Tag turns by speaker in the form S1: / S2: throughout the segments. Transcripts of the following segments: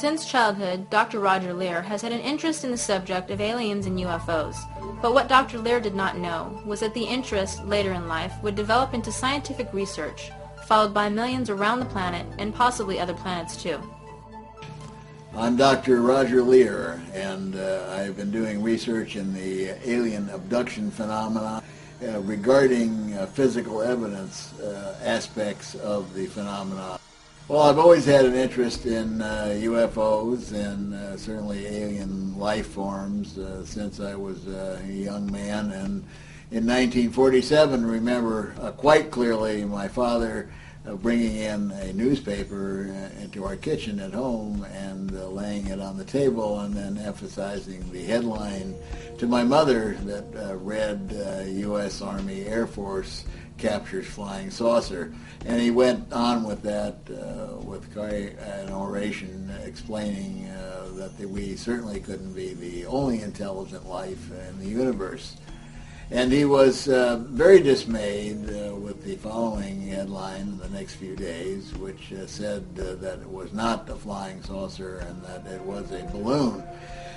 S1: Since childhood, Dr. Roger Lear has had an interest in the subject of aliens and UFOs. But what Dr. Lear did not know was that the interest, later in life, would develop into scientific research, followed by millions around the planet and possibly other planets too.
S2: I'm Dr. Roger Lear, and I've been doing research in the alien abduction phenomena regarding physical evidence aspects of the phenomena. Well, I've always had an interest in UFOs and certainly alien life forms since I was a young man. And in 1947, remember quite clearly my father bringing in a newspaper into our kitchen at home and laying it on the table and then emphasizing the headline to my mother that read U.S. Army Air Force captures flying saucer. And he went on with that with an oration explaining that we certainly couldn't be the only intelligent life in the universe. And he was very dismayed with the following headline in the next few days, which said that it was not a flying saucer and that it was a balloon.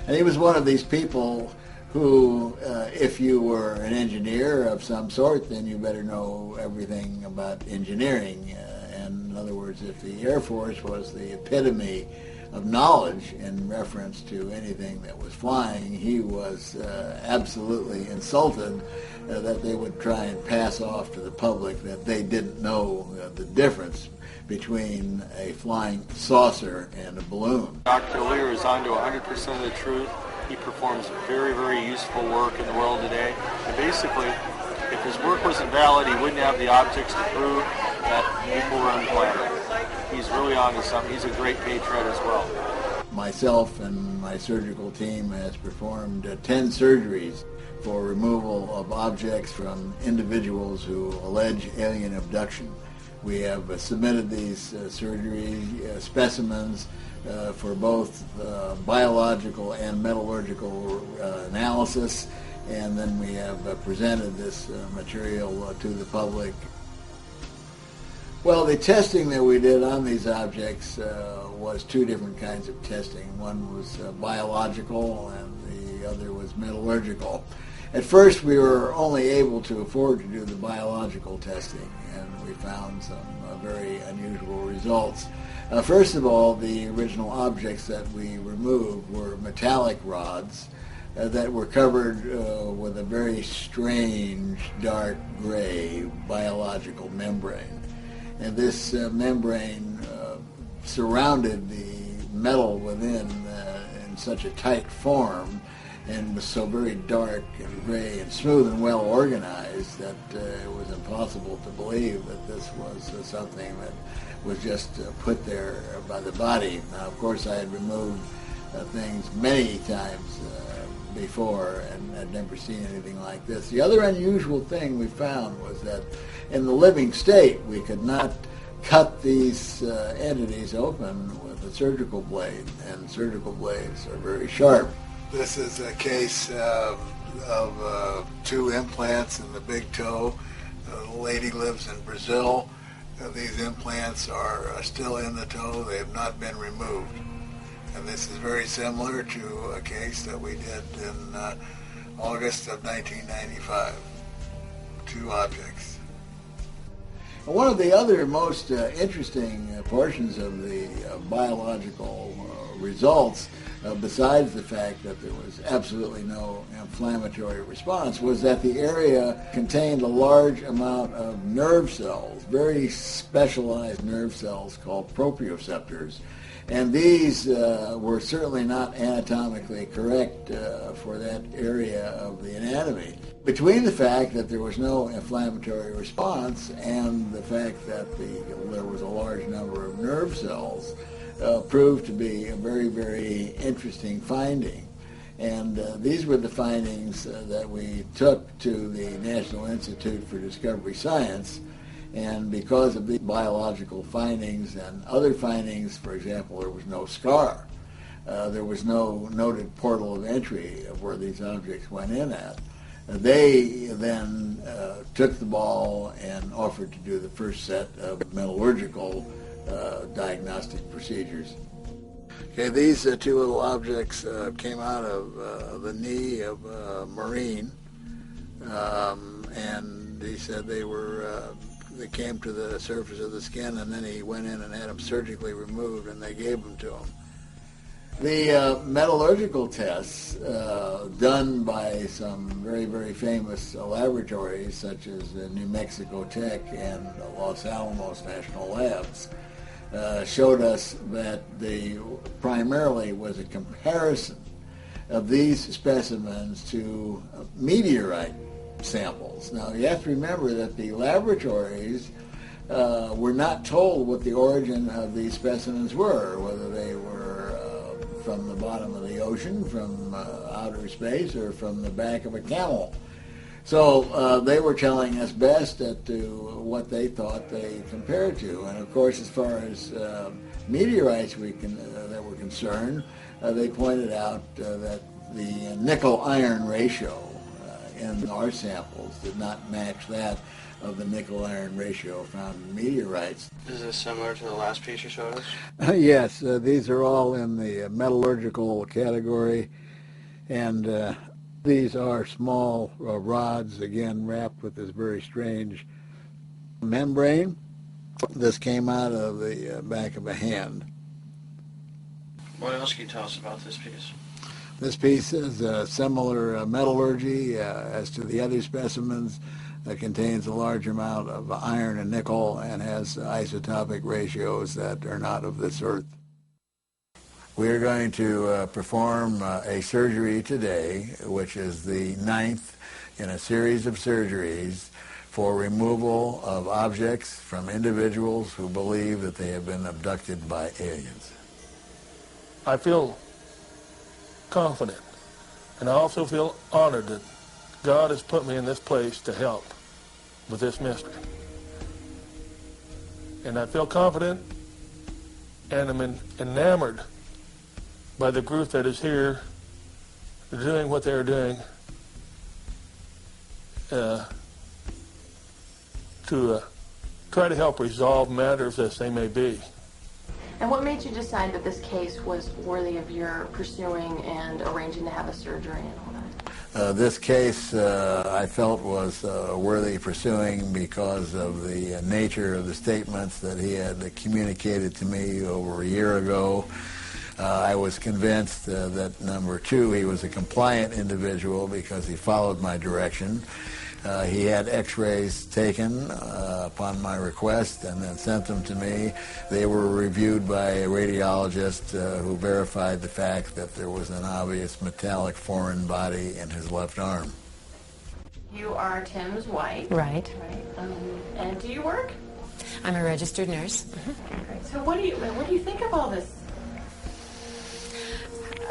S2: And he was one of these people who, if you were an engineer of some sort, then you better know everything about engineering. And in other words, if the Air Force was the epitome of knowledge in reference to anything that was flying, he was absolutely insulted that they would try and pass off to the public that they didn't know the difference between a flying saucer and a balloon.
S3: Dr. Lear is onto 100% of the truth. He performs very, very useful work in the world today. And basically, if his work wasn't valid, he wouldn't have the objects to prove that people were on the planet. He's really onto something. He's a great patriot as well.
S2: Myself and my surgical team has performed 10 surgeries for removal of objects from individuals who allege alien abduction. We have submitted these surgery specimens for both biological and metallurgical analysis, and then we have presented this material to the public. Well, the testing that we did on these objects was two different kinds of testing. One was biological and the other was metallurgical. At first we were only able to afford to do the biological testing, and we found some very unusual results. First of all, the original objects that we removed were metallic rods that were covered with a very strange dark gray biological membrane. And this membrane surrounded the metal within in such a tight form and was so very dark and gray and smooth and well organized that it was impossible to believe that this was something that was just put there by the body. Now, of course, I had removed things many times before and had never seen anything like this. The other unusual thing we found was that in the living state, we could not cut these entities open with a surgical blade, and surgical blades are very sharp. This is a case of two implants in the big toe. The lady lives in Brazil. These implants are still in the toe. They have not been removed. And this is very similar to a case that we did in August of 1995. Two objects. One of the other most interesting portions of the biological results, besides the fact that there was absolutely no inflammatory response, was that the area contained a large amount of nerve cells, very specialized nerve cells called proprioceptors. And these were certainly not anatomically correct for that area of the anatomy. Between the fact that there was no inflammatory response and the fact that there was a large number of nerve cells, proved to be a very, very interesting finding. And these were the findings that we took to the National Institute for Discovery Science. And because of the biological findings and other findings, for example, there was no scar. There was no noted portal of entry of where these objects went in at. They then took the ball and offered to do the first set of metallurgical diagnostic procedures. Okay, these two little objects came out of the knee of a Marine, and he said they came to the surface of the skin, and then he went in and had them surgically removed, and they gave them to him. The metallurgical tests done by some very, very famous laboratories, such as New Mexico Tech and Los Alamos National Labs, showed us that primarily was a comparison of these specimens to meteorite samples. Now, you have to remember that the laboratories were not told what the origin of these specimens were, whether they were from the bottom of the ocean, from outer space, or from the back of a camel. So they were telling us best as to what they thought they compared to. And of course, as far as meteorites that were concerned, they pointed out that the nickel-iron ratio in our samples did not match that of the nickel-iron ratio found in meteorites.
S4: Is this similar to the last piece you showed us?
S2: Yes, these are all in the metallurgical category, and these are small rods, again wrapped with this very strange membrane. This came out of the back of a hand.
S4: What else can you tell us about this piece?
S2: This piece is similar metallurgy as to the other specimens. It contains a large amount of iron and nickel and has isotopic ratios that are not of this earth. We're going to perform a surgery today, which is the 9th in a series of surgeries for removal of objects from individuals who believe that they have been abducted by aliens.
S5: I feel confident, and I also feel honored that God has put me in this place to help with this mystery. And I feel confident, and I'm enamored by the group that is here doing what they're doing to try to help resolve matters as they may be.
S6: And what made you decide that this case was worthy of your pursuing and arranging to have a surgery and all that?
S2: This case I felt was worthy pursuing because of the nature of the statements that he had communicated to me over a year ago. I was convinced that, number two, he was a compliant individual because he followed my direction. He had x-rays taken upon my request and then sent them to me. They were reviewed by a radiologist who verified the fact that there was an obvious metallic foreign body in his left arm.
S6: You are Tim's wife.
S7: Right.
S6: And do you work?
S7: I'm a registered nurse.
S6: Okay, great. So what do you think of all this?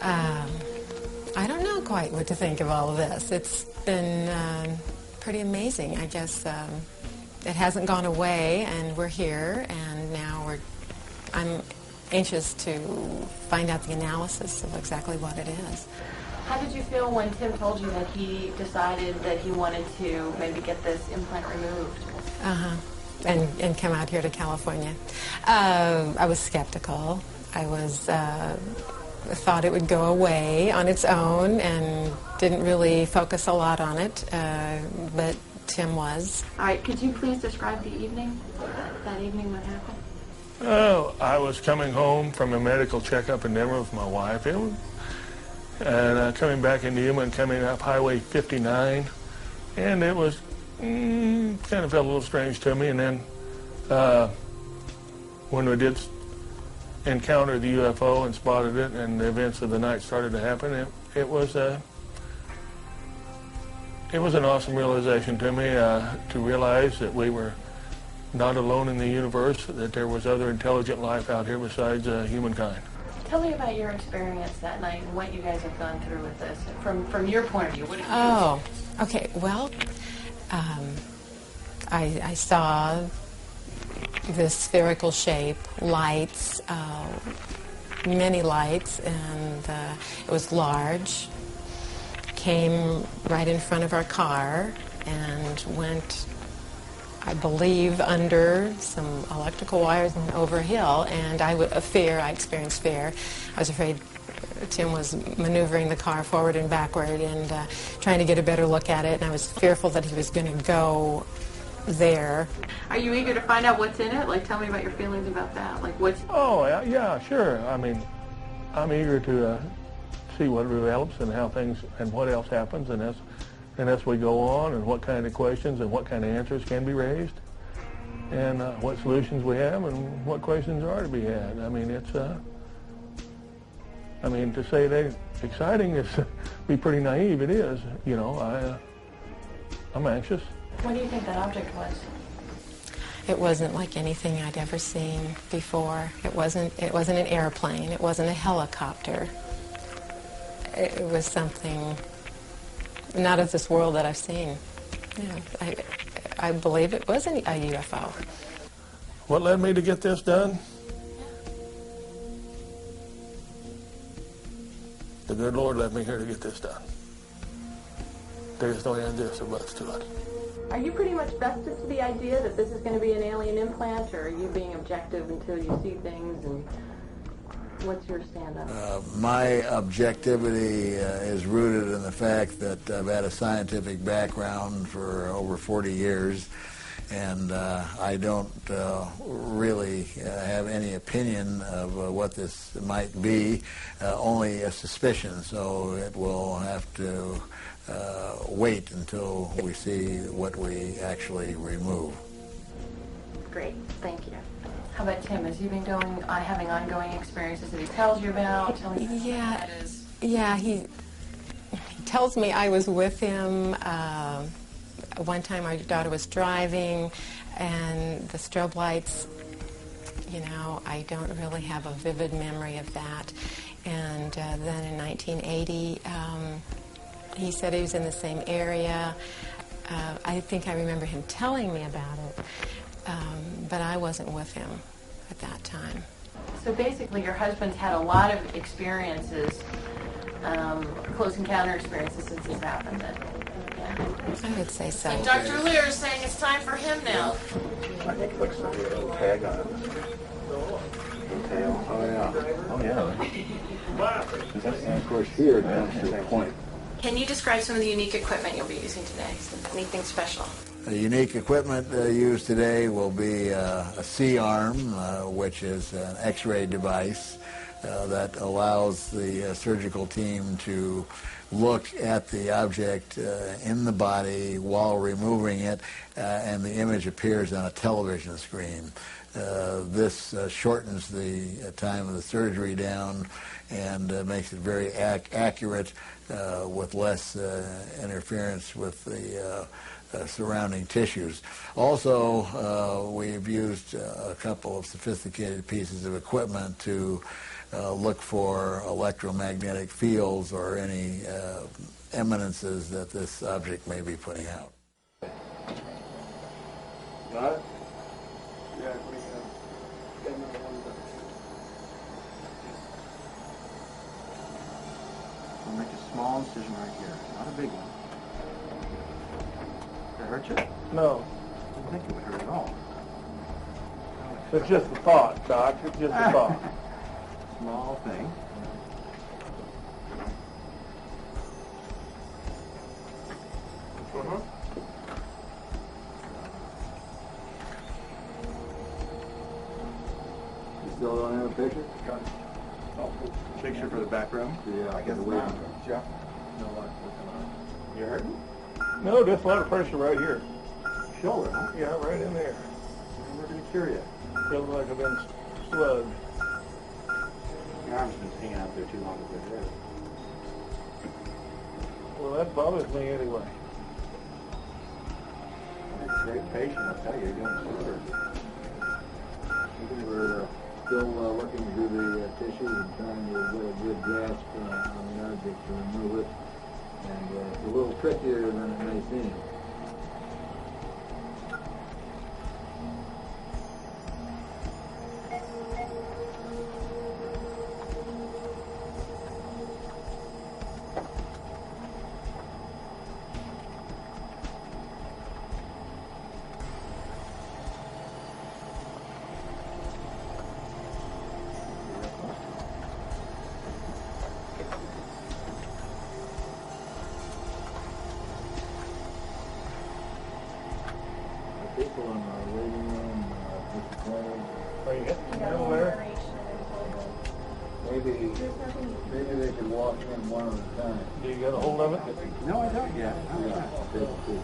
S7: I don't know quite what to think of all of this. It's been pretty amazing. I guess it hasn't gone away, and we're here, and now I'm anxious to find out the analysis of exactly what it is.
S6: How did you feel when Tim told you that he decided that he wanted to maybe get this implant removed?
S7: And come out here to California? I was skeptical. I was thought it would go away on its own and didn't really focus a lot on it, but Tim was.
S6: All right, could you please describe the evening, that evening, what happened?
S5: Oh, I was coming home from a medical checkup in Denver with my wife, and coming back into Yuma and coming up Highway 59, and it was kind of felt a little strange to me. And then when we did encounter the UFO and spotted it, and the events of the night started to happen, it was an awesome realization to me to realize that we were not alone in the universe, that there was other intelligent life out here besides humankind.
S6: Tell me about your experience that night and what you guys have gone through with this. From your point of view, what did you
S7: Oh, okay. Well, I saw this spherical shape, lights, many lights, and it was large, came right in front of our car and went I believe, under some electrical wires and over a hill, and I experienced fear. I was afraid Tim was maneuvering the car forward and backward and trying to get a better look at it, and I was fearful that he was going to go there.
S6: Are you eager to find out what's in it? Like, tell me about your feelings about that. Like, what's...
S5: Oh, yeah, sure. I mean, I'm eager to see what develops and how things and what else happens, and as we go on, and what kind of questions and what kind of answers can be raised, and what solutions we have, and what questions are to be had. I mean, it's to say that exciting is be pretty naive. It is, you know. I'm anxious.
S6: What do you think that object was?
S7: It wasn't like anything I'd ever seen before. It wasn't an airplane. It wasn't a helicopter. It was something not of this world that I've seen. Yeah, I believe it was a UFO.
S5: What led me to get this done? The good Lord led me here to get this done. There's no ifs or buts to it.
S6: Are you pretty much vested to the idea that this is going to be an alien implant, or are you being objective until you see things, and what's your stand-up?
S2: My objectivity is rooted in the fact that I've had a scientific background for over 40 years, and I don't really have any opinion of what this might be, only a suspicion, so it will have to wait until we see what we actually remove.
S6: Great, thank you. How about Tim? Has he been having ongoing experiences that he tells you about? Tell me what that is.
S7: Yeah, he tells me I was with him. One time our daughter was driving, and the strobe lights, you know, I don't really have a vivid memory of that. And then in 1980, he said he was in the same area. I think I remember him telling me about it, but I wasn't with him at that time.
S6: So basically your husband's had a lot of experiences, close encounter experiences since this happened.
S7: I would say so.
S6: And Dr. Lear is saying it's time for him now.
S8: I think it looks like a little tag on it. Tail. Oh, yeah. Oh, yeah. And of course, here it comes to the point.
S6: Can you describe some of the unique equipment you'll be using today? Anything special?
S2: The unique equipment used today will be a C-arm, which is an X-ray device that allows the surgical team to look at the object in the body while removing it, and the image appears on a television screen. This shortens the time of the surgery down and makes it very accurate with less interference with the surrounding tissues. Also, we've used a couple of sophisticated pieces of equipment to look for electromagnetic fields or any eminences that this object may be putting out.
S8: Got it?
S3: Yeah,
S8: We'll make a small incision right here, not a big one. Did it hurt you?
S5: No,
S8: I didn't think it would hurt at all.
S5: it's just a thought, Doc. It's just a thought.
S8: Small thing. You still don't have a picture?
S3: Got it.
S8: Oh, picture for the back room? Yeah, I guess the waiting room.
S3: Yeah.
S8: No, what? You hurting?
S5: No, just a lot of pressure right here.
S8: Shoulder, huh?
S5: Yeah, right in there.
S8: I'm not going to cure you.
S5: Feels like I've been slugged.
S8: Your arm's been hanging out there too long with your head.
S5: Well, that bothers me anyway.
S8: It's a great patient, I'll tell you, you're doing super.
S2: We're still working through the tissue and trying to get a good grasp on the object to remove it. And it's a little trickier than it may seem. people in the waiting room disappointed.
S5: Are you getting the middle there?
S2: Maybe they could walk in one at a time.
S5: Do you get a hold of it?
S8: No, I don't yet.
S2: Yeah, that's good.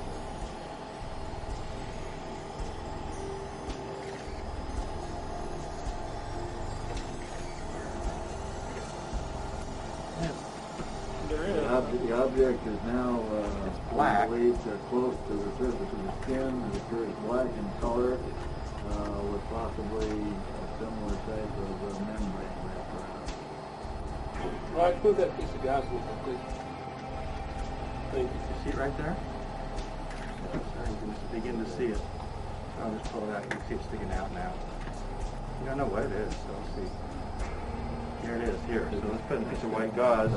S2: The object is now
S8: black.
S2: believed close to the surface of the skin. It appears black in color with possibly a similar type of membrane wrapped around.
S9: All right, move that piece of gauze with it, please. Thank you.
S8: You see it right there? Yeah, so you can begin to see it. I'll just pull it out. You can see it sticking out now. You don't know what it is, so let's see. Here it is, here. So let's put a piece of white gauze.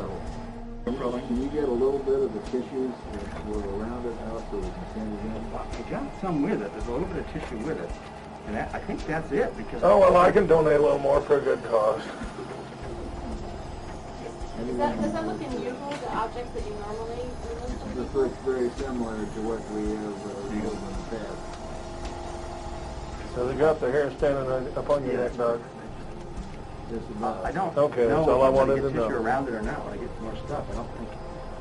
S2: Can you get a little bit of the tissues that were around it out so we can send it in?
S8: I got some with it. There's a little bit of tissue with it. And that, I think that's it. Because
S5: Oh, well, I can donate a little more for a good cause.
S6: Does that look unusual, the objects that you normally remove?
S2: This looks very similar to what we have removed in the past.
S5: So they got the hair standing up on your neck, Doug?
S2: Just about.
S8: I don't
S5: Okay,
S8: know
S5: that's all I
S8: if I'm
S5: wanted
S8: gonna
S5: to
S8: get tissue
S5: know.
S8: around it or not. When I get more stuff, I don't think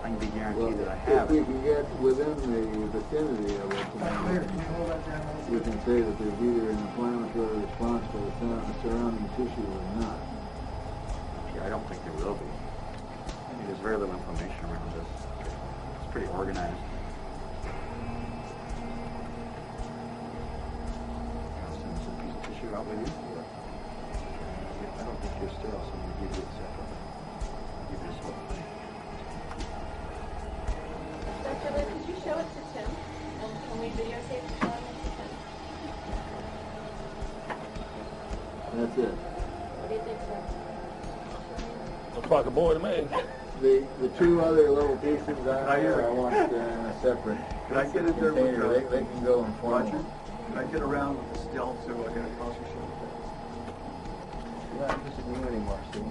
S8: I can be guaranteed that I
S2: If
S8: have
S2: we
S8: it.
S2: can get within the vicinity of it, we can say that there's either an inflammatory response to the surrounding tissue or not.
S8: Yeah, I don't think there will be. I mean, there's very little inflammation around this. It's pretty organized. I'll send some piece of tissue out with you. I don't think you're sterile, so I'm going to give you a second. Give you this whole thing.
S6: Dr. Liz, could you show it to Tim? And can we videotape the showing it to Tim?
S2: That's it.
S6: What do you think, sir?
S5: Looks like a boy to me.
S2: The two other little pieces on there, I want in a separate
S8: Can I get it there with
S2: container. They can go in front.
S8: Roger? Can I get around with the stealth so I get across your shoulder?
S2: You're not interested in you anymore, Steve.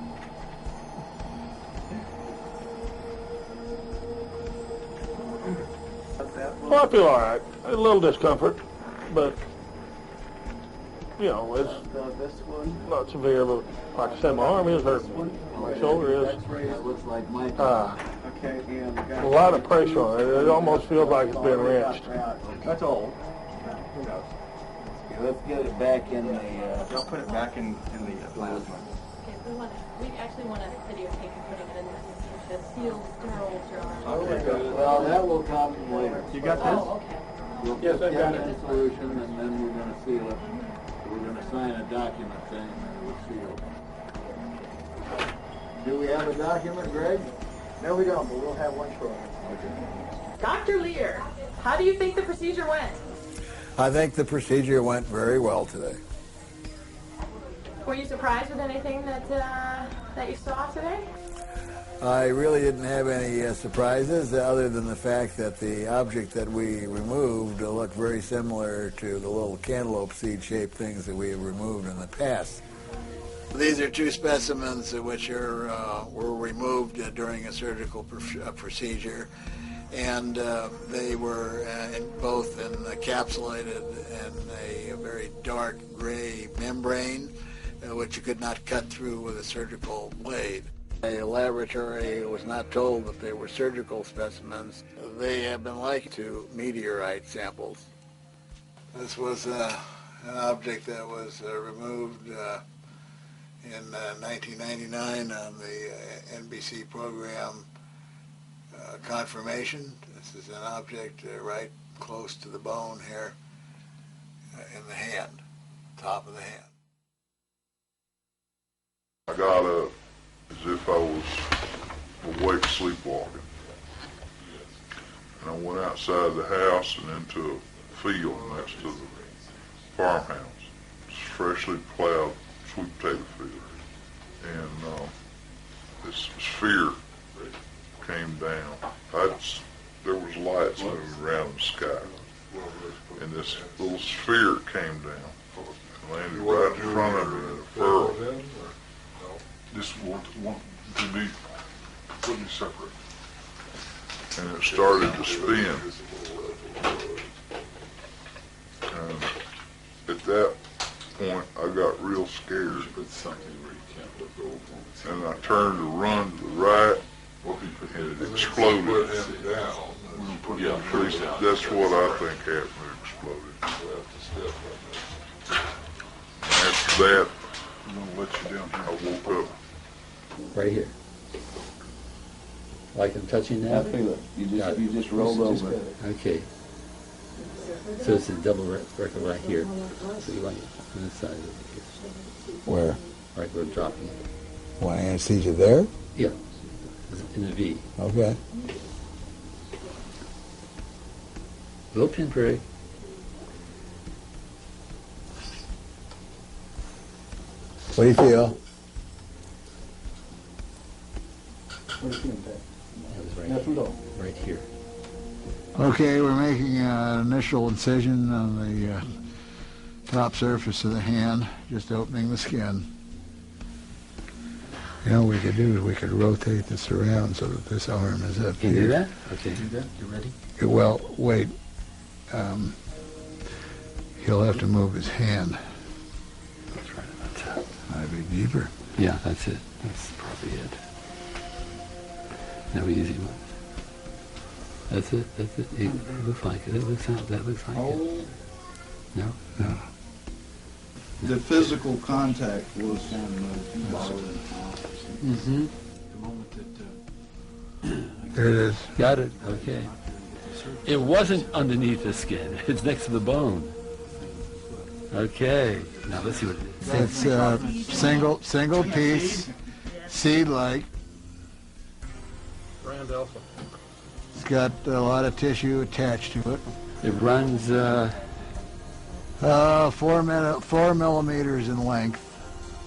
S5: Well, I feel all right. A little discomfort, but, you know, it's
S2: This one?
S5: not severe, but like I said, my arm is hurting. My shoulder is
S2: That looks like my
S8: Okay, and
S5: a lot of pressure on it. It almost feels like it's being wrenched.
S8: That's all. Who knows?
S2: Let's get it back in the...
S8: I'll put it back in the plasma.
S6: Okay, we actually want to videotape and putting it in the sealed, sterile jar.
S8: Okay.
S2: Well, that will come later.
S8: You got this?
S6: Oh, okay.
S2: We'll
S9: Yes,
S2: put
S9: I've got
S2: that
S9: it.
S2: in solution, and then we're going to seal it. We're going to sign a document saying that it was sealed. Do we have a document, Greg?
S8: No, we don't, but we'll have one shortly.
S6: Dr. Lear, how do you think the procedure went?
S2: I think the procedure went very well today.
S6: Were you surprised with anything that you saw today?
S2: I really didn't have any surprises other than the fact that the object that we removed looked very similar to the little cantaloupe seed-shaped things that we have removed in the past. These are two specimens which were removed during a surgical procedure, and they were both encapsulated in a very dark gray membrane, which you could not cut through with a surgical blade. The laboratory was not told that they were surgical specimens. They have been likened to meteorite samples. This was an object that was removed in 1999 on the NBC program Confirmation. This is an object right close to the bone here in the hand, top of the hand.
S10: I got up as if I was awake sleepwalking. And I went outside the house and into a field next to the farmhouse. It's freshly plowed sweet potato field. And this sphere came down. There was lights moving around in the sky. And this little sphere came down and landed right in front of me in a furrow. This one to be separate. And it started to spin. And that point, I got real scared. And I turned to run to the right, and it exploded. That's what I think happened, it exploded. After that, I woke up.
S11: Right here. Like I'm touching now?
S12: I feel it. You just rolled over.
S11: Okay. So it's a double record right here. So you want it on this side of it.
S2: Where?
S11: Right where it's dropping.
S2: Want anesthesia there?
S11: Yeah. In the V.
S2: Okay.
S11: Little pinprick.
S2: What do you feel?
S12: What do you feel, Pat?
S11: That was right here.
S2: Okay, we're making an initial incision on the top surface of the hand, just opening the skin. You know what we could do is we could rotate this around so that this arm is up
S11: Can
S2: here.
S11: you do that? Okay. Do that? You ready?
S2: Well, wait. He'll have to move his hand.
S11: That's right about that.
S2: Might be deeper.
S11: Yeah, that's it. That's probably it. No easy one. That's it. That's it. It looks like it. That looks like it. No. No.
S12: The physical contact was
S11: Mm-hmm.
S2: There it is.
S11: Got it. Okay. It wasn't underneath the skin. It's next to the bone. Okay. Now let's see what it is.
S2: It's single piece, seed-like.
S9: Grand alpha.
S2: It's got a lot of tissue attached to it.
S11: It runs
S2: 4 millimeters in length.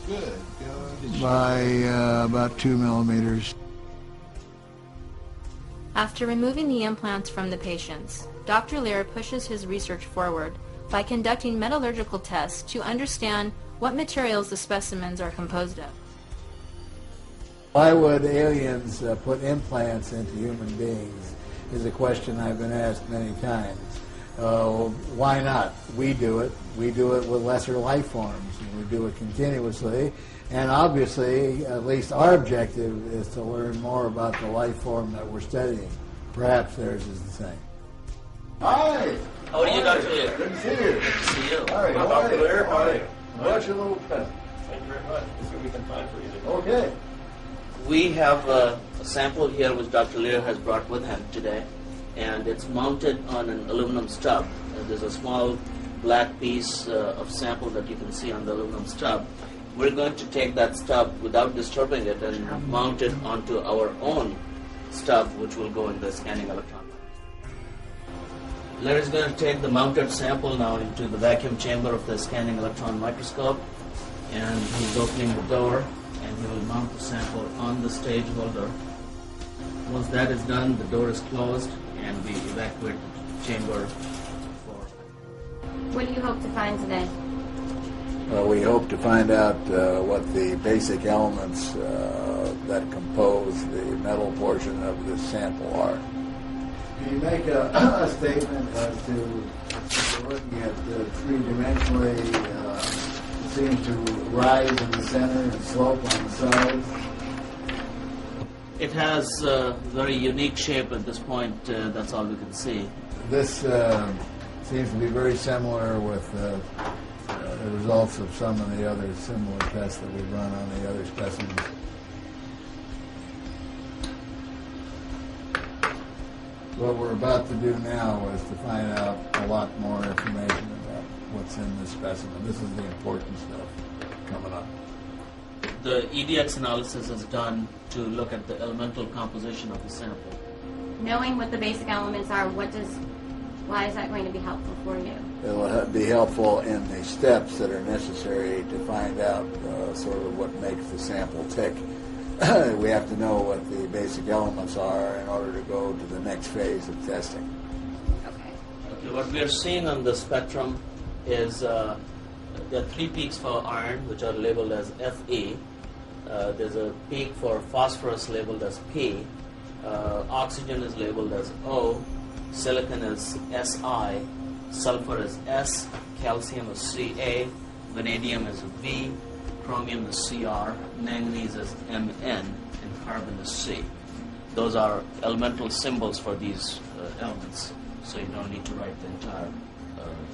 S12: good.
S2: By about 2 millimeters.
S1: After removing the implants from the patients, Dr. Lear pushes his research forward by conducting metallurgical tests to understand what materials the specimens are composed of.
S2: Why would aliens put implants into human beings is a question I've been asked many times. Why not? We do it. We do it with lesser life forms, and we do it continuously. And obviously, at least our objective is to learn more about the life form that we're studying. Perhaps theirs is the same. Hi!
S13: How are you, Dr. Lear?
S2: Good to see you.
S13: Good to see you.
S2: All right,
S9: Dr. Lear, how are you?
S2: What's your little pet?
S9: Thank you very much. Let's see what we can find for you today.
S2: Okay.
S13: We have a sample here which Dr. Lear has brought with him today, and it's mounted on an aluminum stub. There's a small black piece of sample that you can see on the aluminum stub. We're going to take that stub without disturbing it and mount it onto our own stub, which will go in the scanning electron. Larry's going to take the mounted sample now into the vacuum chamber of the scanning electron microscope, and he's opening the door, and he will mount the sample on the stage holder. Once that is done, the door is closed, and we evacuate the chamber.
S14: What do you hope to find today?
S2: We hope to find out what the basic elements that compose the metal portion of this sample are. Can you make a statement as to looking at three-dimensionally, it seems to rise in the center and slope on the sides?
S13: It has a very unique shape at this point. That's all we can see.
S2: This seems to be very similar with the results of some of the other similar tests that we've run on the other specimens. What we're about to do now is to find out a lot more information about what's in this specimen. This is the important stuff coming up.
S13: The EDX analysis is done to look at the elemental composition of the sample.
S14: Knowing what the basic elements are, why is that going to be helpful for you?
S2: It'll be helpful in the steps that are necessary to find out sort of what makes the sample tick. We have to know what the basic elements are in order to go to the next phase of testing.
S13: Okay, what we are seeing on the spectrum is there are 3 peaks for iron, which are labeled as Fe. There's a peak for phosphorus labeled as P. Oxygen is labeled as O. Silicon is Si. sulfur is S, calcium is Ca, vanadium is V, chromium is Cr, manganese is Mn, and carbon is C. Those are elemental symbols for these elements, so you don't need to write the entire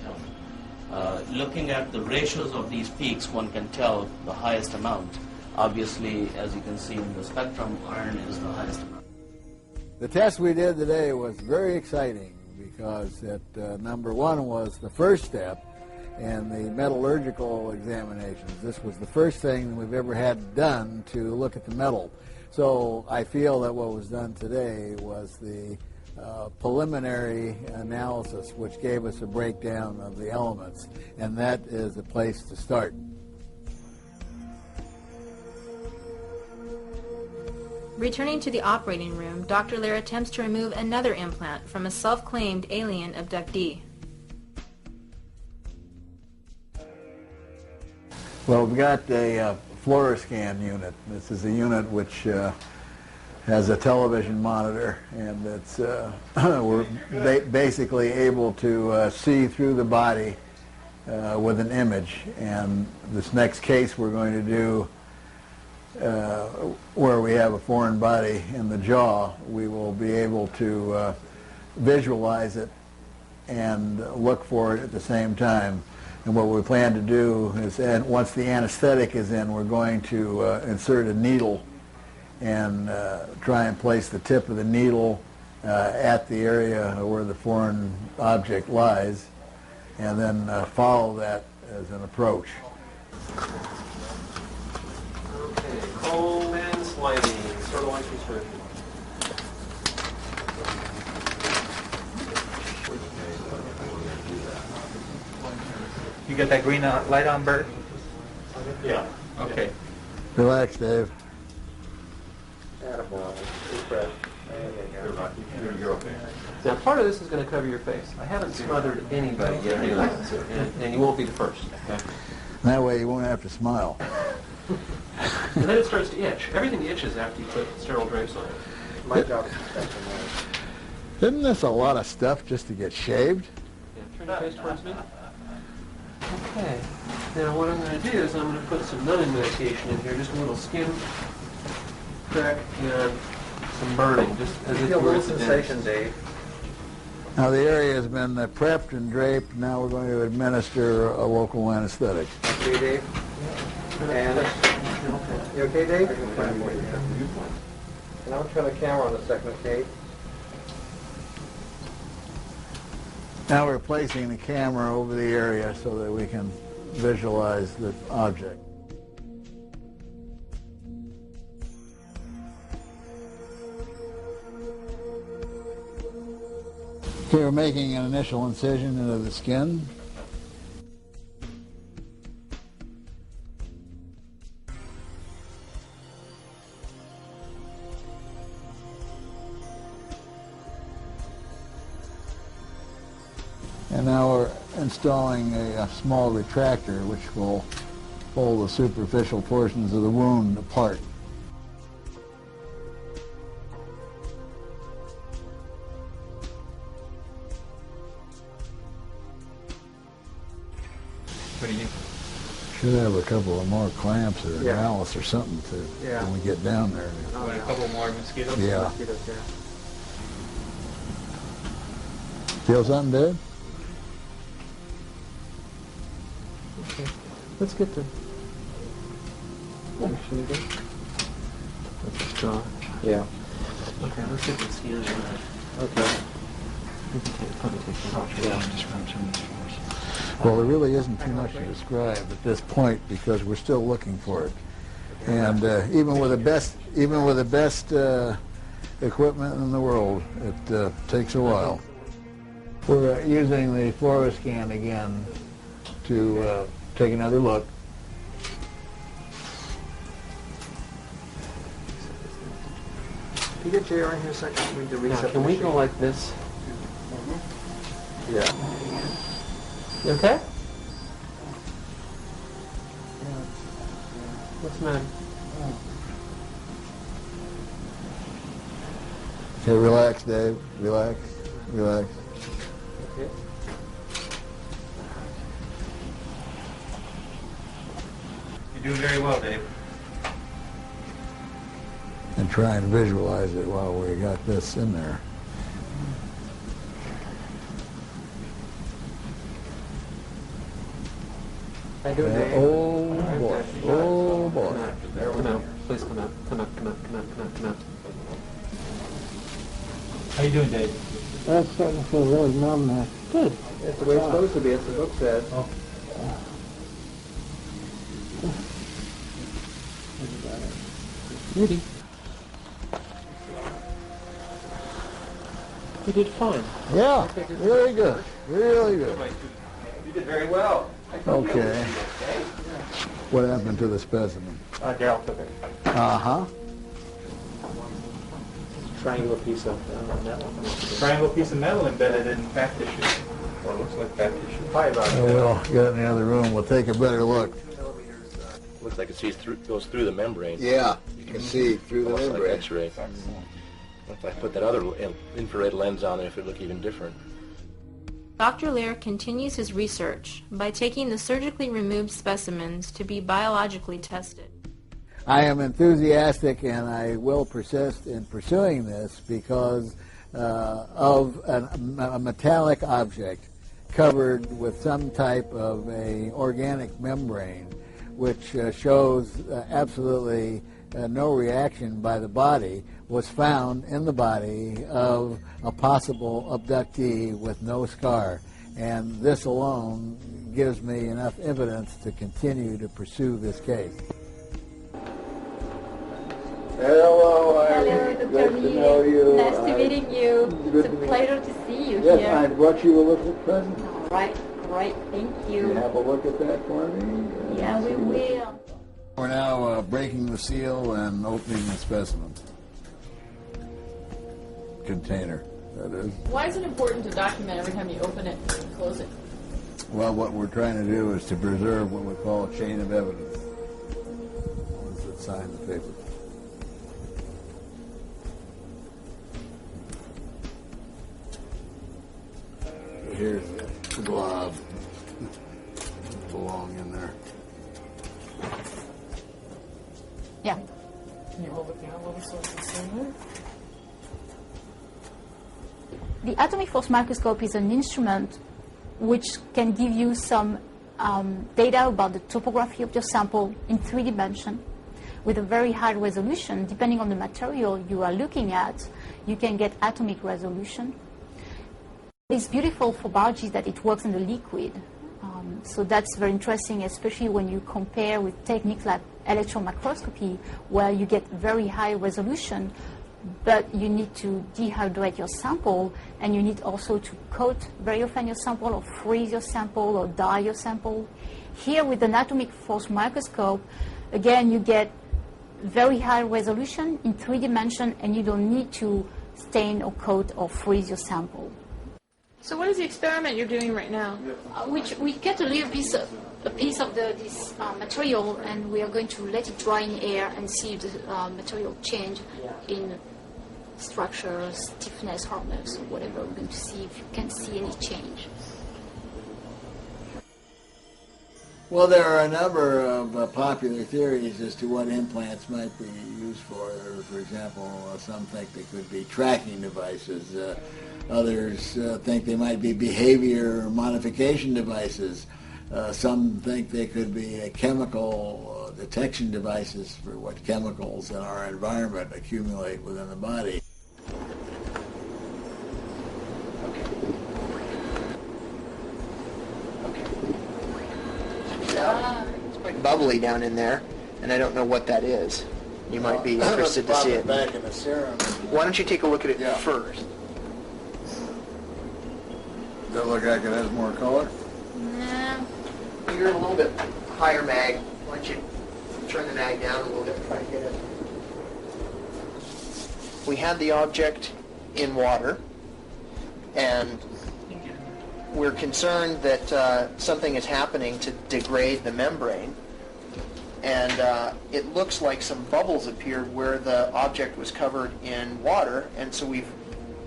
S13: element. Looking at the ratios of these peaks, one can tell the highest amount. Obviously, as you can see in the spectrum, iron is the highest amount.
S2: The test we did today was very exciting because number one was the first step in the metallurgical examinations. This was the first thing we've ever had done to look at the metal. So I feel that what was done today was the preliminary analysis, which gave us a breakdown of the elements, and that is a place to start.
S1: Returning to the operating room, Dr. Lear attempts to remove another implant from a self-claimed alien abductee.
S2: Well, we've got a fluoroscan unit. This is a unit which has a television monitor, and it's we're basically able to see through the body with an image. And this next case we're going to do, where we have a foreign body in the jaw, we will be able to visualize it and look for it at the same time. And what we plan to do is, once the anesthetic is in, we're going to insert a needle and try and place the tip of the needle at the area where the foreign object lies, and then follow that as an approach.
S9: Okay, Coleman sliding, sort of like research.
S15: You got that green light on, Bert?
S9: Yeah.
S15: Okay.
S2: Relax, Dave.
S9: Attaboy. Deep breath. You're okay. Now, part of this is going to cover your face. I haven't smothered anybody yet, and you won't be the first. Okay?
S2: That way you won't have to smile.
S9: And then it starts to itch. Everything itches after you put sterile drapes on it. My job is to protect the nose.
S2: Isn't this a lot of stuff just to get shaved?
S9: Yeah, turn your face towards me. Okay. Now what I'm going to do is I'm going to put some numbing medication in here, just a little skin crack and some burning, just as if you were at the dentist.
S15: Dave.
S2: Now the area has been prepped and draped. Now we're going to administer a local anesthetic.
S15: Okay, Dave? And you okay, Dave? And I'll turn the camera on a second, okay?
S2: Now we're placing the camera over the area so that we can visualize the object. Okay, we're making an initial incision into the skin. And now we're installing a small retractor which will pull the superficial portions of the wound apart.
S15: What do you?
S2: Should have a couple of more clamps or a malice or something when we get down there.
S15: A couple more mosquitoes?
S2: Yeah.
S15: Mosquitoes, yeah.
S2: Feel something, Dave?
S9: Okay. Let's get the... That's the straw.
S15: Yeah.
S9: Okay, let's get the skin in there.
S15: Okay.
S9: We can probably take that off.
S2: Well, there really isn't too much to describe at this point because we're still looking for it. And even with the best equipment in the world, it takes a while. We're using the fluoroscan again to take another look.
S15: Can you get JR in here a second? We need to reset.
S9: Now, can we go like this?
S15: Yeah.
S9: You okay? What's the matter?
S2: Okay, relax, Dave. Relax. Relax.
S9: Okay. You're doing very well, Dave.
S2: And try and visualize it while we got this in there.
S9: How you doing, Dave?
S2: Oh boy, oh boy.
S9: Come out. Please come out. Come out, come out, come out, come out, come out.
S16: How you doing, Dave?
S17: That's starting to feel really numb now.
S9: Good. That's the way it's supposed to be. That's the book says.
S16: Oh.
S9: Rudy. You did fine.
S2: Yeah, really good, really good.
S9: You did very well.
S2: Okay. What happened to the specimen?
S9: Daryl took it.
S2: Uh-huh.
S9: Triangular piece of metal.
S16: Triangle piece of metal embedded in fat tissue. Or looks like fat tissue.
S9: Probably about
S2: We'll get in the other room. We'll take a better look.
S18: Looks like it sees through, goes through the membrane.
S2: Yeah, you can see through the
S18: Almost
S2: membrane.
S18: like X-ray. If I put that other infrared lens on it, it would look even different.
S1: Dr. Lear continues his research by taking the surgically removed specimens to be biologically tested.
S2: I am enthusiastic, and I will persist in pursuing this because of a metallic object covered with some type of a organic membrane, which shows absolutely no reaction by the body, was found in the body of a possible abductee with no scar. And this alone gives me enough evidence to continue to pursue this case. Hello,
S6: Hello, Dr.
S2: Good to
S6: Lee.
S2: know you.
S6: Nice to meeting you. It's a pleasure to see you
S2: Yes,
S6: here.
S2: I brought you a little present.
S6: All right, great, thank
S2: You
S6: you.
S2: have a look at that for me?
S6: Yeah, we will.
S2: We're now breaking the seal and opening the specimen container, that is.
S6: Why is it important to document every time you open it and close it?
S2: Well, what we're trying to do is to preserve what we call a chain of evidence. Ones that sign the paper. Here's the blob. Belong in there.
S6: Yeah.
S7: Can you hold it down a little so I can see it?
S19: The atomic force microscope is an instrument which can give you some data about the topography of your sample in 3 dimensions with a very high resolution. Depending on the material you are looking at, you can get atomic resolution. It's beautiful for biology that it works in the liquid. So that's very interesting, especially when you compare with techniques like electron microscopy, where you get very high resolution, but you need to dehydrate your sample, and you need also to coat very often your sample, or freeze your sample, or dye your sample. Here with an atomic force microscope, again, you get very high resolution in 3 dimensions, and you don't need to stain or coat or freeze your sample.
S1: So what is the experiment you're doing right now?
S19: Which we get a little piece of this material, and we are going to let it dry in air and see if the material change in structure, stiffness, hardness, or whatever. We're going to see if you can see any change.
S2: Well, there are a number of popular theories as to what implants might be used for. For example, some think they could be tracking devices. Others think they might be behavior modification devices. Some think they could be chemical detection devices for what chemicals in our environment accumulate within the body.
S20: It's quite bubbly down in there, and I don't know what that is. You might be interested to see it.
S2: Back in the serum.
S20: Why don't you take a look at it first?
S2: Does it look like it has more color?
S20: No. You're a little bit higher mag. Why don't you turn the mag down a little bit and try to get it? We had the object in water, and we're concerned that something is happening to degrade the membrane. And it looks like some bubbles appeared where the object was covered in water, and so we've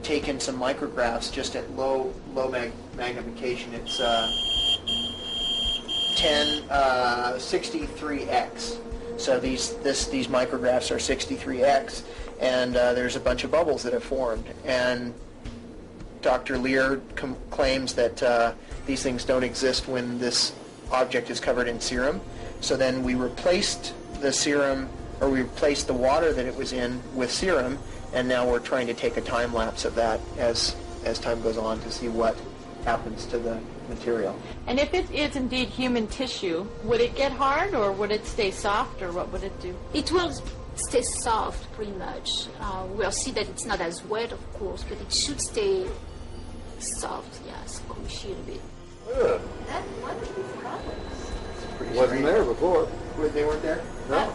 S20: taken some micrographs just at low magnification. It's 63x. So these micrographs are 63x, and there's a bunch of bubbles that have formed. And Dr. Lear claims that these things don't exist when this object is covered in serum. So then we replaced the serum, or we replaced the water that it was in with serum, and now we're trying to take a time lapse of that as time goes on to see what happens to the material.
S6: And if it is indeed human tissue, would it get hard, or would it stay soft, or what would it do?
S19: It will stay soft, pretty much. We'll see that it's not as wet, of course, but it should stay soft, squishy a bit.
S14: What are these problems?
S2: Wasn't there before.
S20: They weren't there?
S2: No.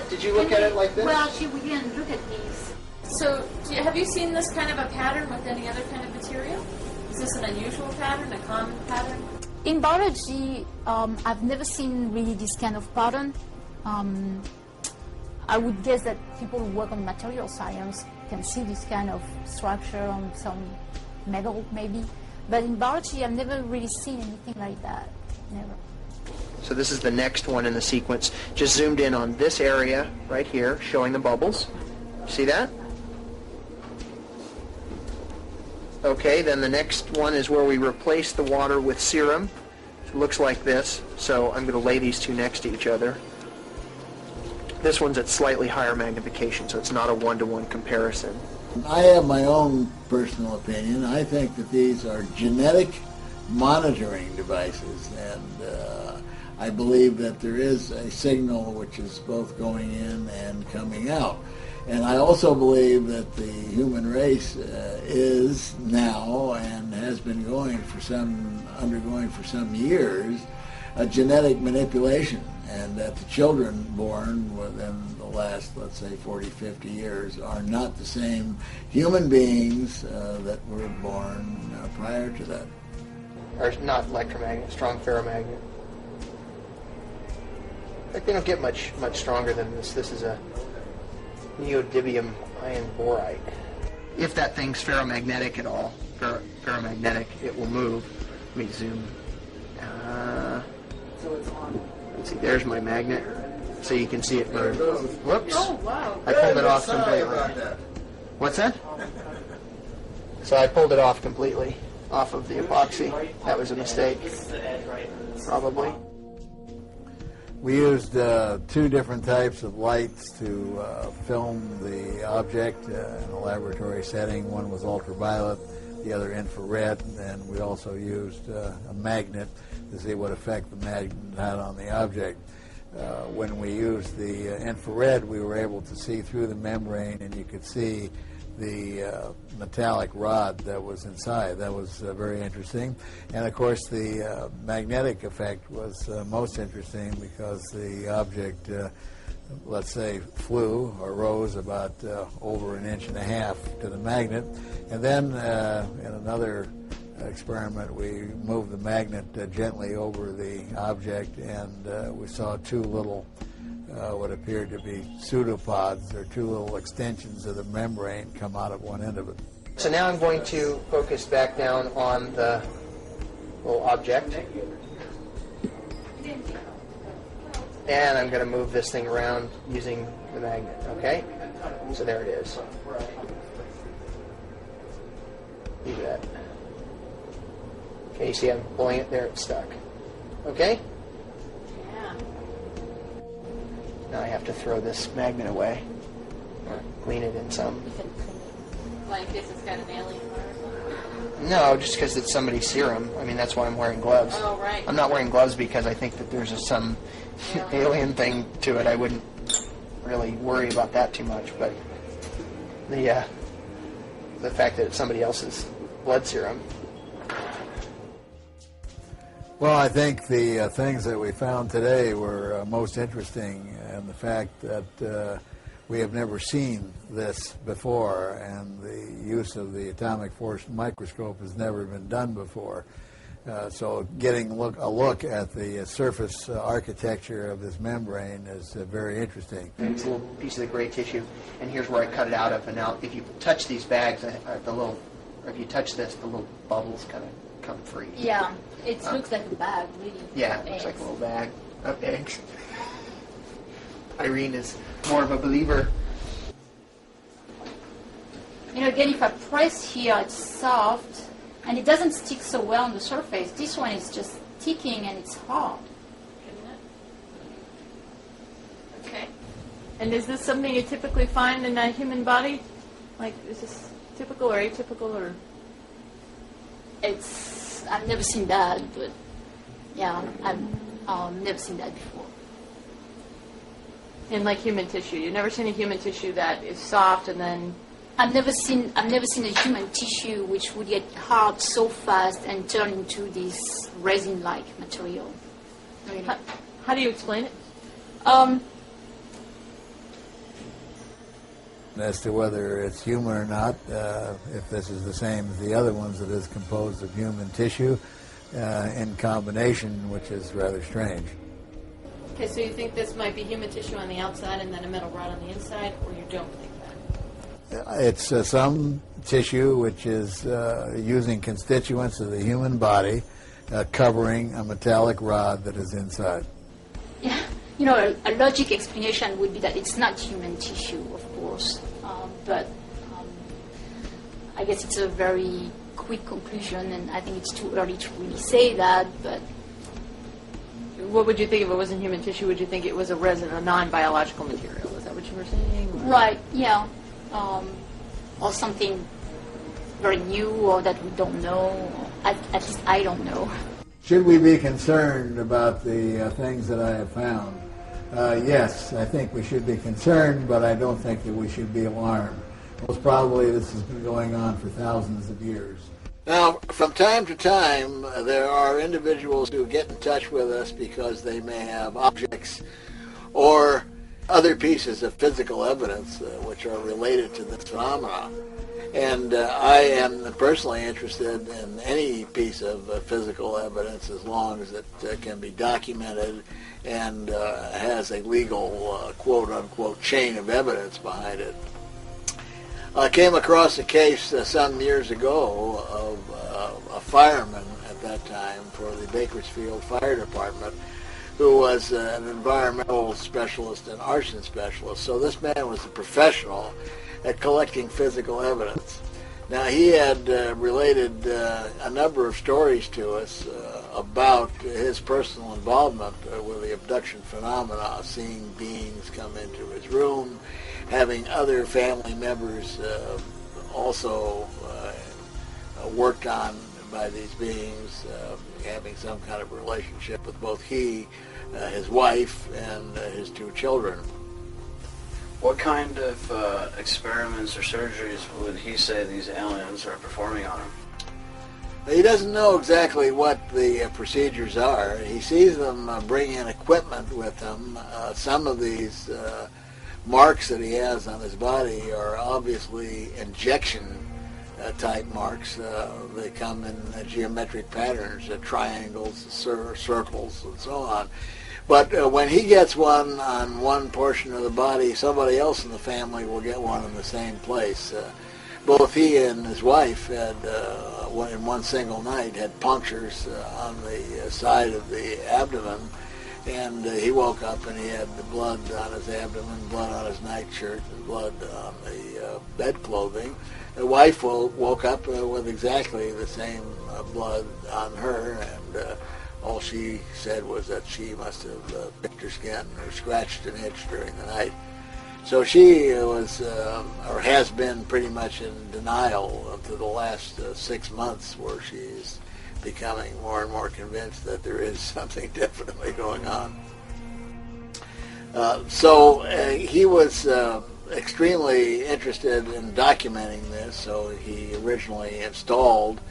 S20: Did you look at it like this?
S14: Well, we didn't look at these.
S1: So, have you seen this kind of a pattern with any other kind of material? Is this an unusual pattern, a common pattern?
S19: In biology, I've never seen really this kind of pattern. I would guess that people who work on material science can see this kind of structure on some metal, maybe. But in biology, I've never really seen anything like that. Never.
S20: So this is the next one in the sequence. Just zoomed in on this area right here, showing the bubbles. See that? Okay, then the next one is where we replace the water with serum. It looks like this. So I'm going to lay these two next to each other. This one's at slightly higher magnification, so it's not a one-to-one comparison.
S2: I have my own personal opinion. I think that these are genetic monitoring devices, and I believe that there is a signal which is both going in and coming out. And I also believe that the human race is now and has been undergoing for some years a genetic manipulation, and that the children born within the last, let's say, 40, 50 years are not the same human beings that were born prior to that.
S20: Or not electromagnet, strong ferromagnet. In fact, they don't get much stronger than this. This is a neodymium iron borite. If that thing's ferromagnetic at all, ferromagnetic, it will move. Let me zoom.
S6: So it's on.
S20: Let's see, there's my magnet. So you can see it move. Whoops.
S6: Oh, wow.
S20: I pulled it off completely. What's that? So I pulled it off completely, off of the epoxy. That was a mistake. Probably.
S2: We used two different types of lights to film the object in a laboratory setting. One was ultraviolet, the other infrared, and we also used a magnet to see what effect the magnet had on the object. When we used the infrared, we were able to see through the membrane, and you could see the metallic rod that was inside. That was very interesting. And of course the magnetic effect was most interesting because the object, let's say, flew or rose about over 1.5 inches to the magnet. And then in another experiment we moved the magnet gently over the object, and we saw two little what appeared to be pseudopods, or two little extensions of the membrane come out of one end of it.
S20: So now I'm going to focus back down on the little object. And I'm going to move this thing around using the magnet, okay? So there it is. Leave that. Okay, you see I'm pulling it there, it's stuck. Okay? Now I have to throw this magnet away, or clean it in some.
S6: Like this, it's got an alien part.
S20: No, just because it's somebody's serum. I mean, that's why I'm wearing gloves.
S6: Oh, right.
S20: I'm not wearing gloves because I think that there's some alien thing to it. I wouldn't really worry about that too much, but the fact that it's somebody else's blood serum.
S2: Well, I think the things that we found today were most interesting, and the fact that we have never seen this before, and the use of the atomic force microscope has never been done before. So getting a look at the surface architecture of this membrane is very interesting.
S20: It's a little piece of the gray tissue, and here's where I cut it out of. And now if you touch these bags, if you touch this, the little bubbles kind of come free.
S19: Yeah, it looks like a bag, really.
S20: Yeah, it looks like a little bag of eggs. Irene is more of a believer.
S19: You know, again, if I press here, it's soft, and it doesn't stick so well on the surface. This one is just sticking, and it's hard.
S6: Okay. And is this something you typically find in a human body? Like, is this typical or atypical, or?
S19: I've never seen that, but yeah, I've never seen that before.
S6: In like human tissue, you've never seen a human tissue that is soft and then.
S19: I've never seen a human tissue which would get hard so fast and turn into this resin-like material. Really.
S6: How do you explain it?
S2: As to whether it's human or not, if this is the same as the other ones that is composed of human tissue in combination, which is rather strange.
S6: Okay, so you think this might be human tissue on the outside and then a metal rod on the inside, or you don't think that?
S2: It's some tissue which is using constituents of the human body covering a metallic rod that is inside.
S19: Yeah, you know, a logic explanation would be that it's not human tissue, of course, but I guess it's a very quick conclusion, and I think it's too early to really say that, but...
S6: What would you think if it wasn't human tissue? Would you think it was a resin, a non-biological material? Is that what you were saying? Or?
S19: Right, yeah. Or something very new, or that we don't know. At least I don't know.
S2: Should we be concerned about the things that I have found? Yes, I think we should be concerned, but I don't think that we should be alarmed. Most probably this has been going on for thousands of years. Now, from time to time, there are individuals who get in touch with us because they may have objects or other pieces of physical evidence which are related to this phenomenon. And I am personally interested in any piece of physical evidence as long as it can be documented and has a legal quote-unquote chain of evidence behind it. I came across a case some years ago of a fireman at that time for the Bakersfield Fire Department who was an environmental specialist and arson specialist. So this man was a professional at collecting physical evidence. Now he had related a number of stories to us about his personal involvement with the abduction phenomena, seeing beings come into his room, having other family members also worked on by these beings, having some kind of relationship with both he, his wife, and his two children.
S4: What kind of experiments or surgeries would he say these aliens are performing on him?
S2: He doesn't know exactly what the procedures are. He sees them bring in equipment with them. Some of these marks that he has on his body are obviously injection type marks. They come in geometric patterns, triangles, circles, and so on. But when he gets one on one portion of the body, somebody else in the family will get one in the same place. Both he and his wife had, in one single night, had punctures on the side of the abdomen, and he woke up and he had the blood on his abdomen, blood on his nightshirt, and blood on the bed clothing. The wife woke up with exactly the same blood on her, and all she said was that she must have picked her skin or scratched an itch during the night. So she was, or has been, pretty much in denial up to the last 6 months, where she's becoming more and more convinced that there is something definitely going on. So he was extremely interested in documenting this, so he originally installed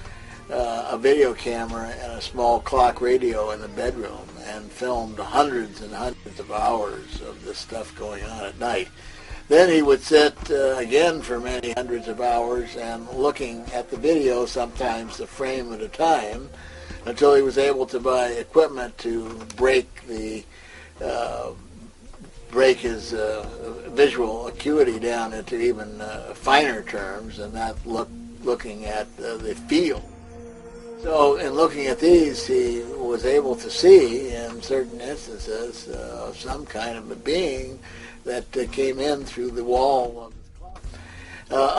S2: a video camera and a small clock radio in the bedroom and filmed hundreds and hundreds of hours of this stuff going on at night. Then he would sit again for many hundreds of hours and looking at the video, sometimes a frame at a time, until he was able to buy equipment to break his visual acuity down into even finer terms, and not looking at the field. So in looking at these, he was able to see in certain instances some kind of a being that came in through the wall of his closet.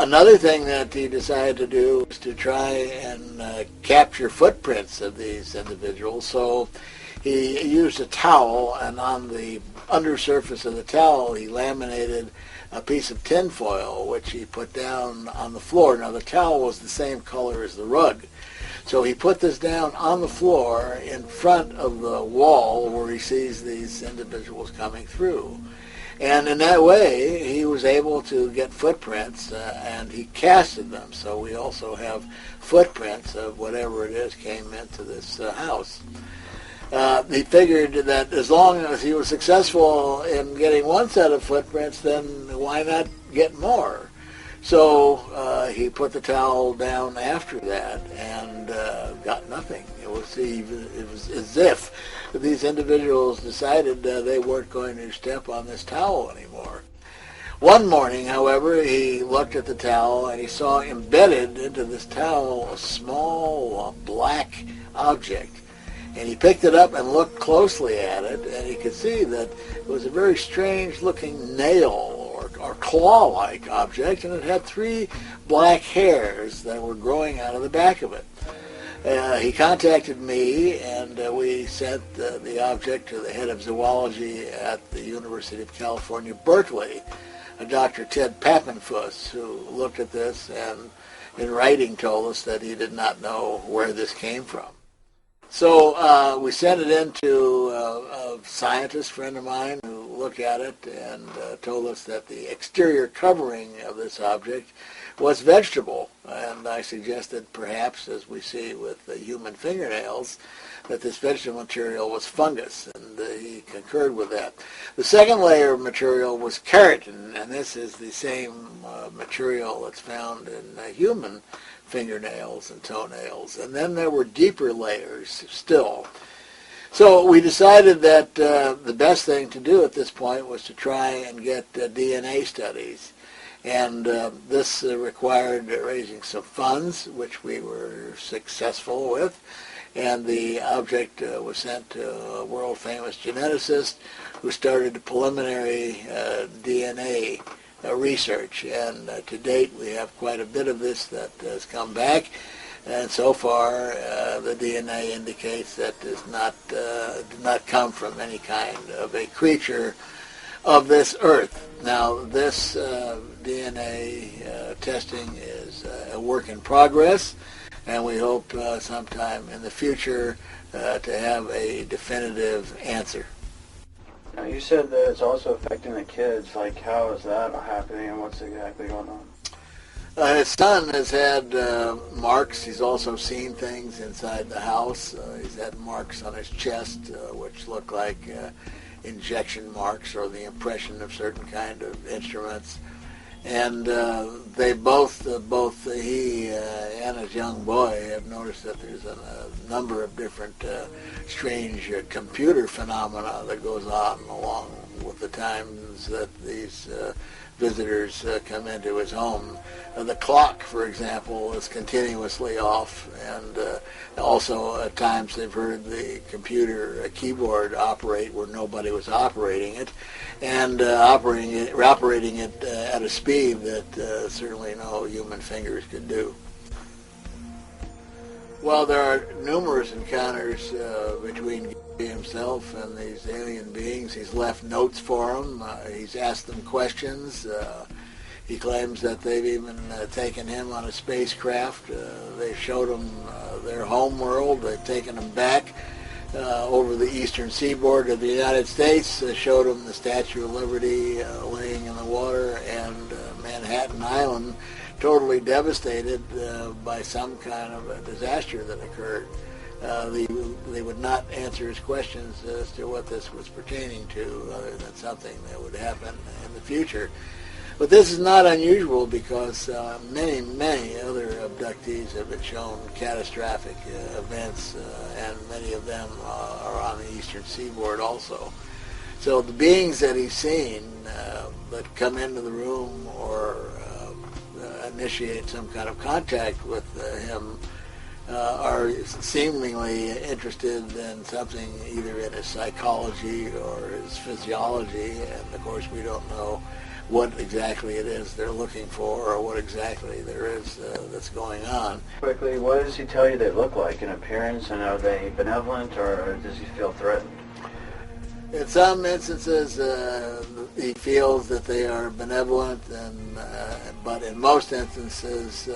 S2: Another thing that he decided to do was to try and capture footprints of these individuals. So he used a towel, and on the undersurface of the towel he laminated a piece of tinfoil, which he put down on the floor. Now the towel was the same color as the rug. So he put this down on the floor in front of the wall where he sees these individuals coming through. And in that way, he was able to get footprints, and he casted them. So we also have footprints of whatever it is came into this house. He figured that as long as he was successful in getting one set of footprints, then why not get more? So he put the towel down after that and got nothing. It was as if these individuals decided they weren't going to step on this towel anymore. One morning, however, he looked at the towel and he saw embedded into this towel a small black object. And he picked it up and looked closely at it, and he could see that it was a very strange-looking nail or claw-like object, and it had 3 black hairs that were growing out of the back of it. He contacted me, and we sent the object to the head of zoology at the University of California, Berkeley, Dr. Ted Pappenfuss, who looked at this and in writing told us that he did not know where this came from. So we sent it in to a scientist friend of mine who looked at it and told us that the exterior covering of this object was vegetable. And I suggested perhaps, as we see with the human fingernails, that this vegetable material was fungus, and he concurred with that. The second layer of material was keratin, and this is the same material that's found in human fingernails and toenails. And then there were deeper layers still. So we decided that the best thing to do at this point was to try and get DNA studies. And this required raising some funds, which we were successful with. And the object was sent to a world-famous geneticist who started the preliminary DNA research. And to date, we have quite a bit of this that has come back. And so far, the DNA indicates that it did not come from any kind of a creature of this earth. Now, this DNA testing is a work in progress, and we hope sometime in the future to have a definitive answer.
S4: Now, you said that it's also affecting the kids. Like, how is that happening, and what's exactly going on?
S2: His son has had marks. He's also seen things inside the house. He's had marks on his chest, which look like injection marks or the impression of certain kind of instruments. And they both he and his young boy have noticed that there's a number of different strange computer phenomena that goes on along with the times that these visitors come into his home. The clock, for example, is continuously off, and also at times they've heard the computer keyboard operate where nobody was operating it, and operating it at a speed that certainly no human fingers could do. Well, there are numerous encounters between himself and these alien beings. He's left notes for them. He's asked them questions. He claims that they've even taken him on a spacecraft. They showed him their home world. They've taken him back over the eastern seaboard of the United States. Showed him the Statue of Liberty laying in the water, and Manhattan Island totally devastated by some kind of a disaster that occurred. They would not answer his questions as to what this was pertaining to, other than something that would happen in the future. But this is not unusual, because many other abductees have been shown catastrophic events, and many of them are on the eastern seaboard also. So the beings that he's seen that come into the room or initiate some kind of contact with him are seemingly interested in something either in his psychology or his physiology, and of course we don't know what exactly it is they're looking for or what exactly there is that's going on.
S4: Quickly, what does he tell you they look like in appearance, and are they benevolent or does he feel threatened?
S2: In some instances, he feels that they are benevolent, but in most instances,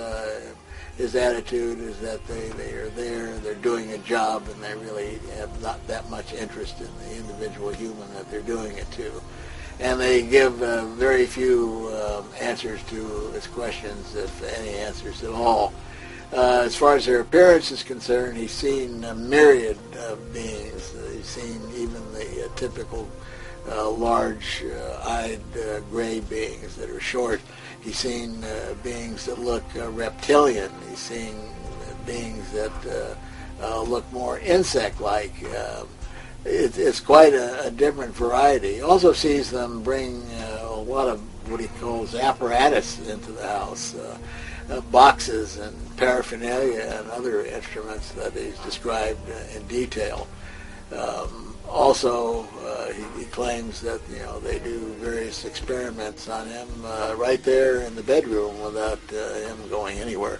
S2: his attitude is that they are there, they're doing a job, and they really have not that much interest in the individual human that they're doing it to. And they give very few answers to his questions, if any answers at all. As far as their appearance is concerned, he's seen a myriad of beings. He's seen even the typical large-eyed gray beings that are short. He's seen beings that look reptilian. He's seen beings that look more insect-like. It's quite a different variety. He also sees them bring a lot of what he calls apparatus into the house, boxes and paraphernalia and other instruments that he's described in detail. Also, he claims that they do various experiments on him right there in the bedroom without him going anywhere.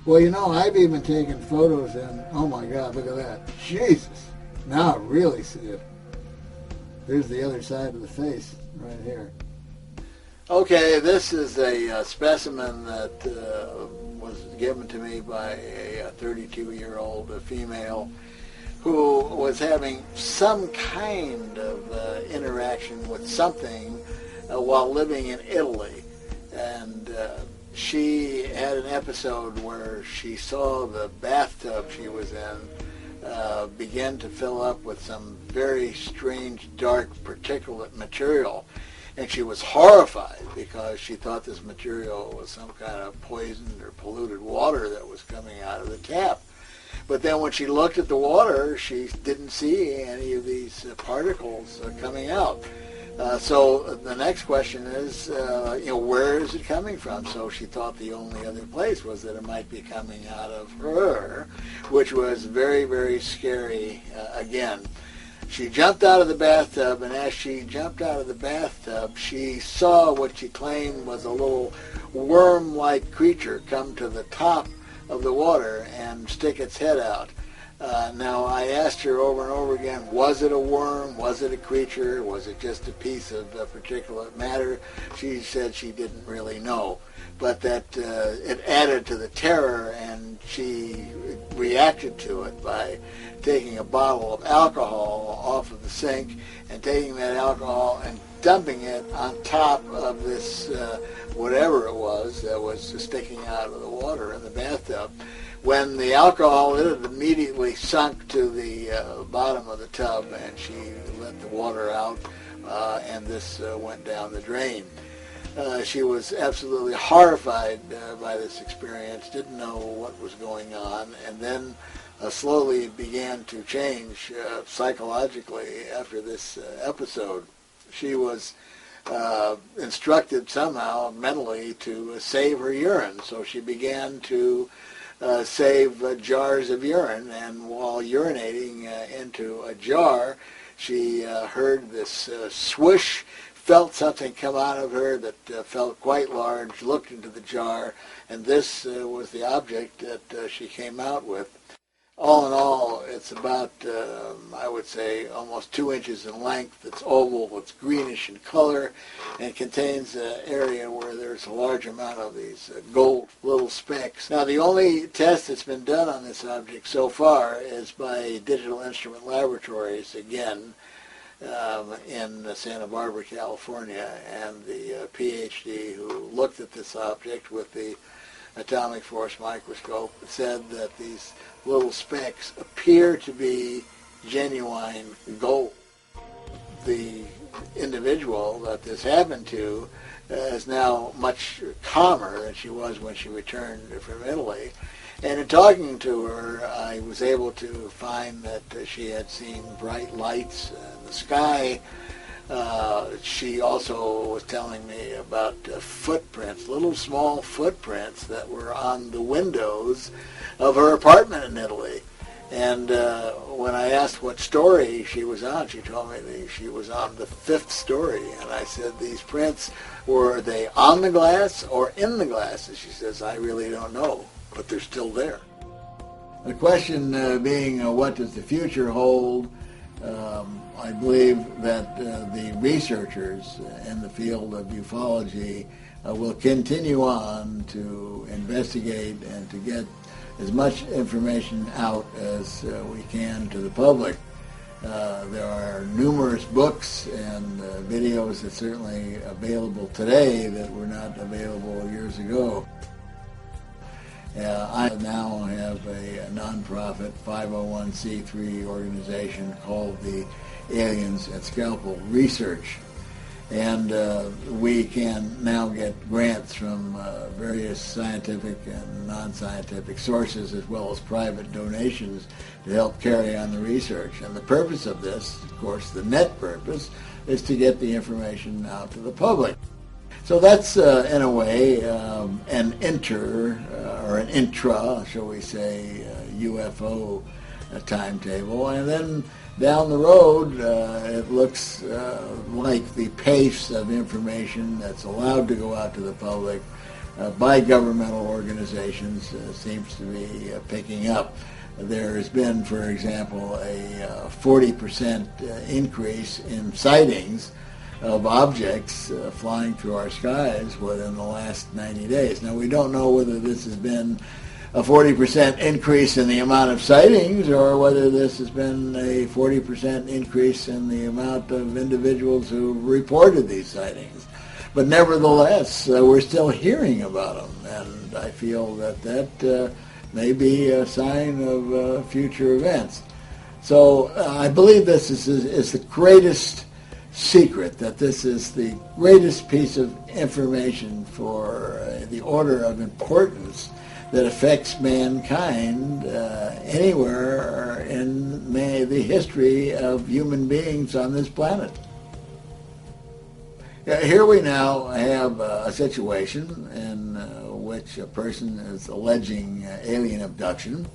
S2: Well, I've even taken photos, and oh my God, look at that. Jesus! Now I really see it. Here's the other side of the face right here. Okay, this is a specimen that was given to me by a 32-year-old female who was having some kind of interaction with something while living in Italy. And she had an episode where she saw the bathtub she was in begin to fill up with some very strange, dark, particulate material. And she was horrified because she thought this material was some kind of poisoned or polluted water that was coming out of the tap. But then when she looked at the water, she didn't see any of these particles coming out. So the next question is, where is it coming from? So she thought the only other place was that it might be coming out of her, which was very, very scary again. She jumped out of the bathtub, and as she jumped out of the bathtub, she saw what she claimed was a little worm-like creature come to the top of the water and stick its head out. Now, I asked her over and over again, was it a worm? Was it a creature? Was it just a piece of particulate matter? She said she didn't really know, but that it added to the terror, and she reacted to it by taking a bottle of alcohol off of the sink and taking that alcohol and dumping it on top of this whatever it was that was sticking out of the water in the bathtub. When the alcohol, it had immediately sunk to the bottom of the tub, and she let the water out, and this went down the drain. She was absolutely horrified by this experience, didn't know what was going on, and then slowly began to change psychologically after this episode. She was instructed somehow mentally to save her urine, so she began to save jars of urine, and while urinating into a jar, she heard this swoosh, felt something come out of her that felt quite large, looked into the jar, and this was the object that she came out with. All in all, it's about, I would say, almost 2 inches in length. It's oval, it's greenish in color, and contains an area where there's a large amount of these gold little specks. Now, the only test that's been done on this object so far is by Digital Instrument Laboratories, again, in Santa Barbara, California, and the PhD who looked at this object with the atomic force microscope said that these little specks appear to be genuine gold. The individual that this happened to is now much calmer than she was when she returned from Italy. And in talking to her, I was able to find that she had seen bright lights in the sky She also was telling me about footprints, little small footprints that were on the windows of her apartment in Italy. And when I asked what story she was on, she told me that she was on the 5th story. And I said, these prints, were they on the glass or in the glass? And she says, I really don't know, but they're still there. The question being, what does the future hold? I believe that the researchers in the field of ufology will continue on to investigate and to get as much information out as we can to the public. There are numerous books and videos that are certainly available today that were not available years ago. I now have a nonprofit 501c3 organization called the Aliens and Scalpel Research. And we can now get grants from various scientific and non-scientific sources, as well as private donations, to help carry on the research. And the purpose of this, of course, the net purpose, is to get the information out to the public. So that's, in a way, an or an intra, shall we say, UFO timetable. And then down the road, it looks like the pace of information that's allowed to go out to the public by governmental organizations seems to be picking up. There has been, for example, a 40% increase in sightings of objects flying through our skies within the last 90 days. Now, we don't know whether this has been a 40% increase in the amount of sightings or whether this has been a 40% increase in the amount of individuals who reported these sightings. But nevertheless, we're still hearing about them, and I feel that that may be a sign of future events. So I believe this is the greatest secret, that this is the greatest piece of information for the order of importance that affects mankind anywhere in the history of human beings on this planet. Here we now have a situation in which a person is alleging alien abduction,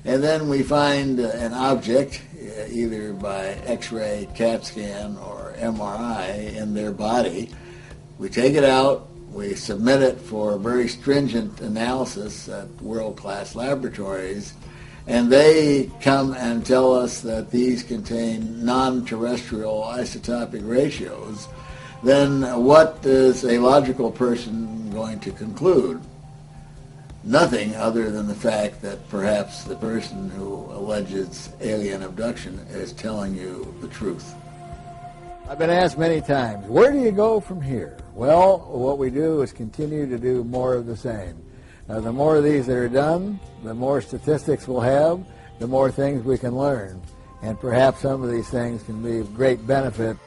S2: and then we find an object, either by X-ray, CAT scan, or MRI in their body. We take it out, we submit it for very stringent analysis at world-class laboratories, and they come and tell us that these contain non-terrestrial isotopic ratios. Then what is a logical person going to conclude? Nothing other than the fact that perhaps the person who alleges alien abduction is telling you the truth. I've been asked many times, where do you go from here? Well, what we do is continue to do more of the same. The more of these that are done, the more statistics we'll have, the more things we can learn. And perhaps some of these things can be of great benefit.